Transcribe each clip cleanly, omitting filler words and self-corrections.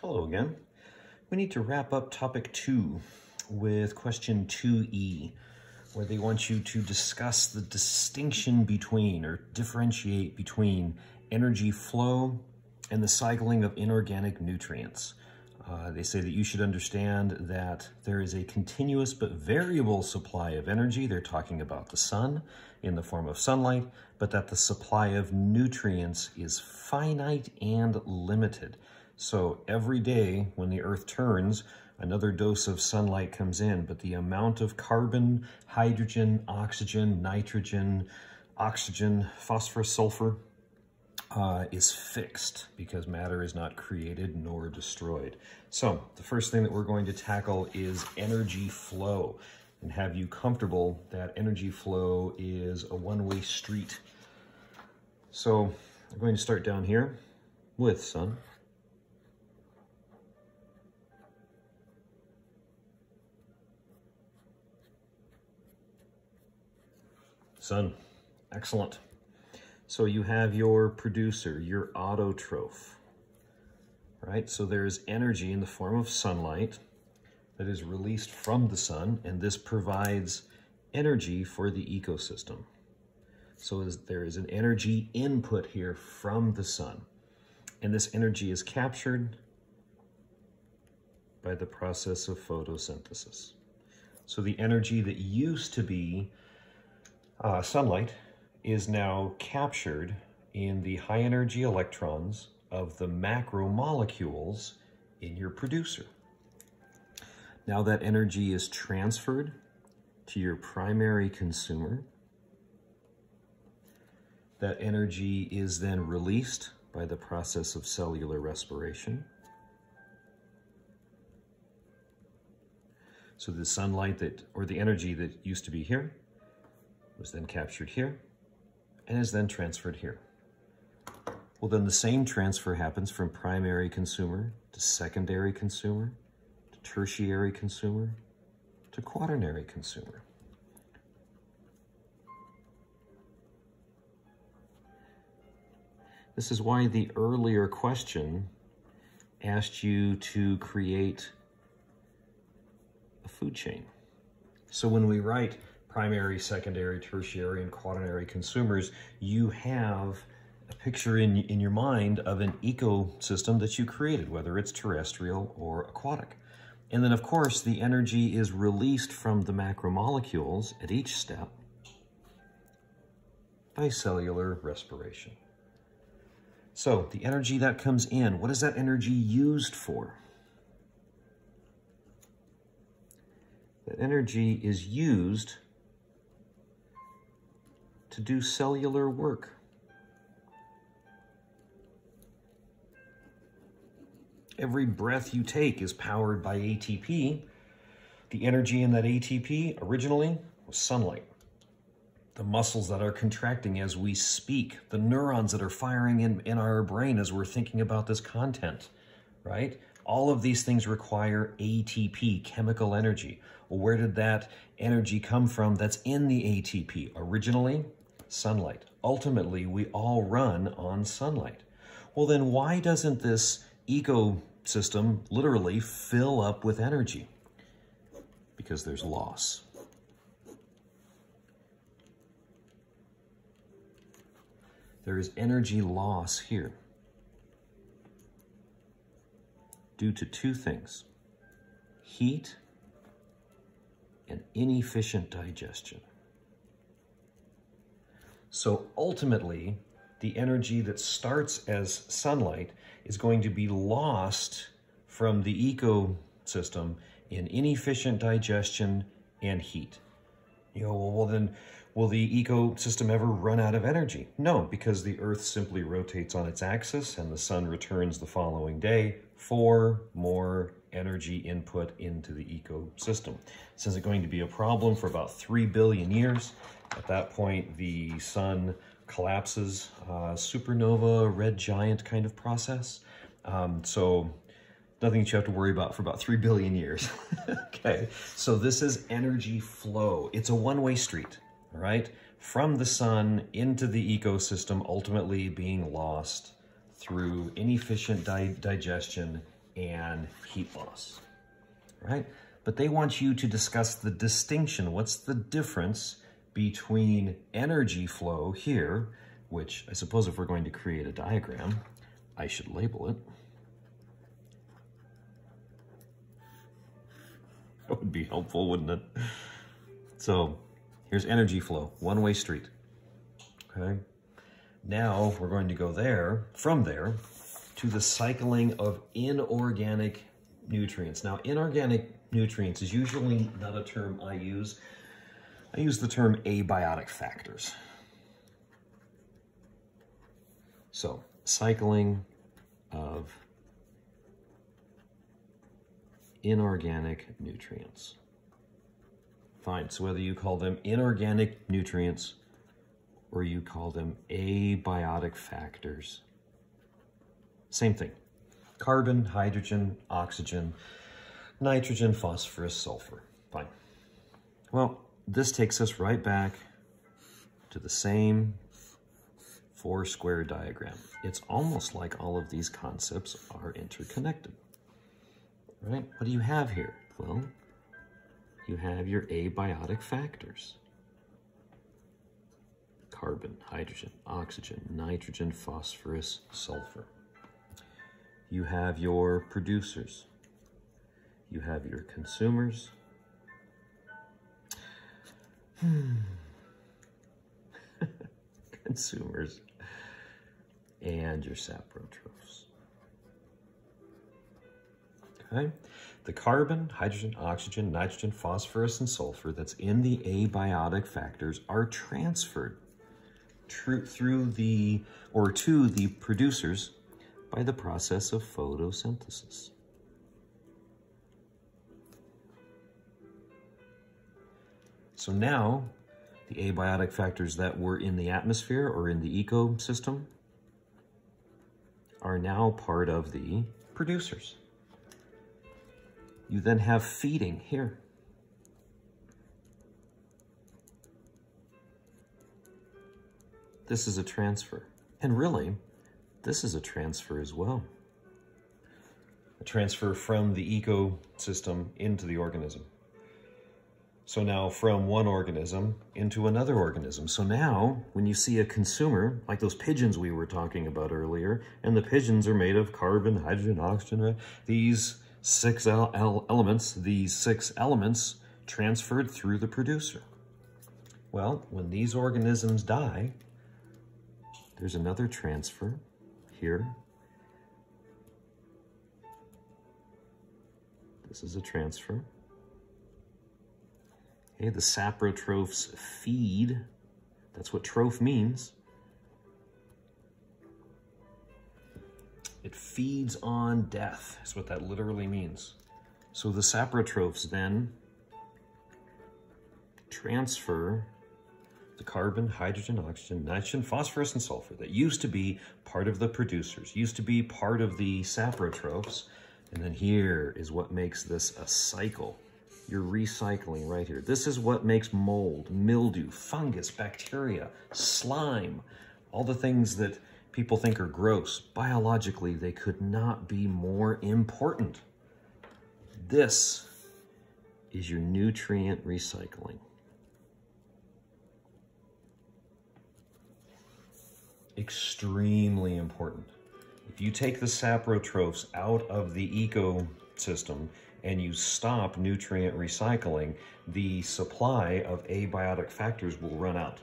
Hello again. We need to wrap up topic 2 with question 2e, where they want you to discuss the distinction between or differentiate between energy flow and the cycling of inorganic nutrients. They say that you should understand that there is a continuous but variable supply of energy. They're talking about the sun in the form of sunlight, but that the supply of nutrients is finite and limited. So every day when the earth turns, another dose of sunlight comes in, but the amount of carbon, hydrogen, oxygen, nitrogen, phosphorus, sulfur is fixed because matter is not created nor destroyed. So the first thing that we're going to tackle is energy flow and have you comfortable that energy flow is a one-way street. So I'm going to start down here with sun. Sun, excellent. So you have your producer, your autotroph, right? So there's energy in the form of sunlight that is released from the sun, and this provides energy for the ecosystem. So there is an energy input here from the sun, and this energy is captured by the process of photosynthesis. So the energy that used to be sunlight is now captured in the high energy electrons of the macromolecules in your producer. Now that energy is transferred to your primary consumer. That energy is then released by the process of cellular respiration. So the sunlight or the energy that used to be here was then captured here and is then transferred here. Well, then the same transfer happens from primary consumer to secondary consumer to tertiary consumer to quaternary consumer. This is why the earlier question asked you to create a food chain. So when we write primary, secondary, tertiary, and quaternary consumers, you have a picture in your mind of an ecosystem that you created, whether it's terrestrial or aquatic. And then, of course, the energy is released from the macromolecules at each step by cellular respiration. So the energy that comes in, what is that energy used for? That energy is used to do cellular work. Every breath you take is powered by ATP. The energy in that ATP originally was sunlight. The muscles that are contracting as we speak, the neurons that are firing in our brain as we're thinking about this content, right? All of these things require ATP, chemical energy. Well, where did that energy come from that's in the ATP? Originally, sunlight. Ultimately, we all run on sunlight. Well, then why doesn't this ecosystem literally fill up with energy? Because there's loss. There is energy loss here due to two things: heat and inefficient digestion. So ultimately, the energy that starts as sunlight is going to be lost from the ecosystem in inefficient digestion and heat. You go, well then, will the ecosystem ever run out of energy? No, because the Earth simply rotates on its axis and the sun returns the following day for more energy input into the ecosystem. This isn't going to be a problem for about 3 billion years. At that point, the sun collapses, supernova, red giant kind of process. So nothing that you have to worry about for about 3 billion years. Okay, so this is energy flow. It's a one-way street, all right? From the sun into the ecosystem, ultimately being lost through inefficient digestion and heat loss, right? But they want you to discuss the distinction. What's the difference between energy flow here, which I suppose if we're going to create a diagram, I should label it. That would be helpful, wouldn't it? So here's energy flow, one-way street, okay? Now we're going to go from there, to the cycling of inorganic nutrients. Now, inorganic nutrients is usually not a term I use. I use the term abiotic factors. So, cycling of inorganic nutrients. Fine, so whether you call them inorganic nutrients or you call them abiotic factors, same thing. Carbon, hydrogen, oxygen, nitrogen, phosphorus, sulfur. Fine. Well, this takes us right back to the same four-square diagram. It's almost like all of these concepts are interconnected, right? What do you have here? Well, you have your abiotic factors. Carbon, hydrogen, oxygen, nitrogen, phosphorus, sulfur. You have your producers. You have your consumers. Consumers. And your saprotrophs. Okay? The carbon, hydrogen, oxygen, nitrogen, phosphorus, and sulfur that's in the abiotic factors are transferred to the producers by the process of photosynthesis. So now, the abiotic factors that were in the atmosphere or in the ecosystem are now part of the producers. You then have feeding here. This is a transfer. And really, this is a transfer as well. A transfer from the ecosystem into the organism. So now from one organism into another organism. So now when you see a consumer, like those pigeons we were talking about earlier, and the pigeons are made of carbon, hydrogen, oxygen, right? These six elements transferred through the producer. Well, when these organisms die, there's another transfer here. This is a transfer. Okay, the saprotrophs feed. That's what troph means. It feeds on death. That's what that literally means. So the saprotrophs then transfer the carbon, hydrogen, oxygen, nitrogen, phosphorus, and sulfur that used to be part of the producers, used to be part of the saprotrophs. And then here is what makes this a cycle. You're recycling right here. This is what makes mold, mildew, fungus, bacteria, slime, all the things that people think are gross. Biologically, they could not be more important. This is your nutrient recycling. Extremely important. If you take the saprotrophs out of the ecosystem and you stop nutrient recycling, the supply of abiotic factors will run out.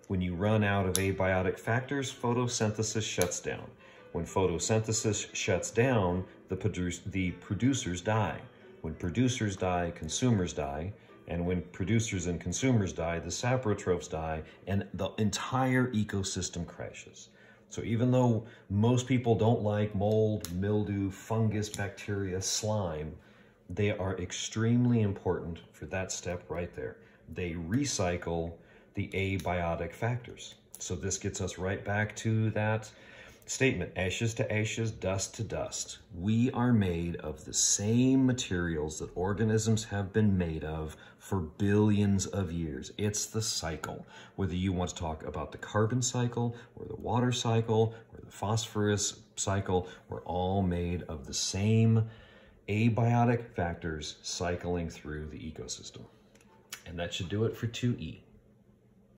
When you run out of abiotic factors, photosynthesis shuts down. When photosynthesis shuts down, the producers die. When producers die, consumers die. And when producers and consumers die, the saprotrophs die, and the entire ecosystem crashes. So even though most people don't like mold, mildew, fungus, bacteria, slime, they are extremely important for that step right there. They recycle the abiotic factors. So this gets us right back to that Statement, ashes to ashes, dust to dust. We are made of the same materials that organisms have been made of for billions of years. It's the cycle. Whether you want to talk about the carbon cycle, or the water cycle, or the phosphorus cycle, we're all made of the same abiotic factors cycling through the ecosystem. And that should do it for 2E.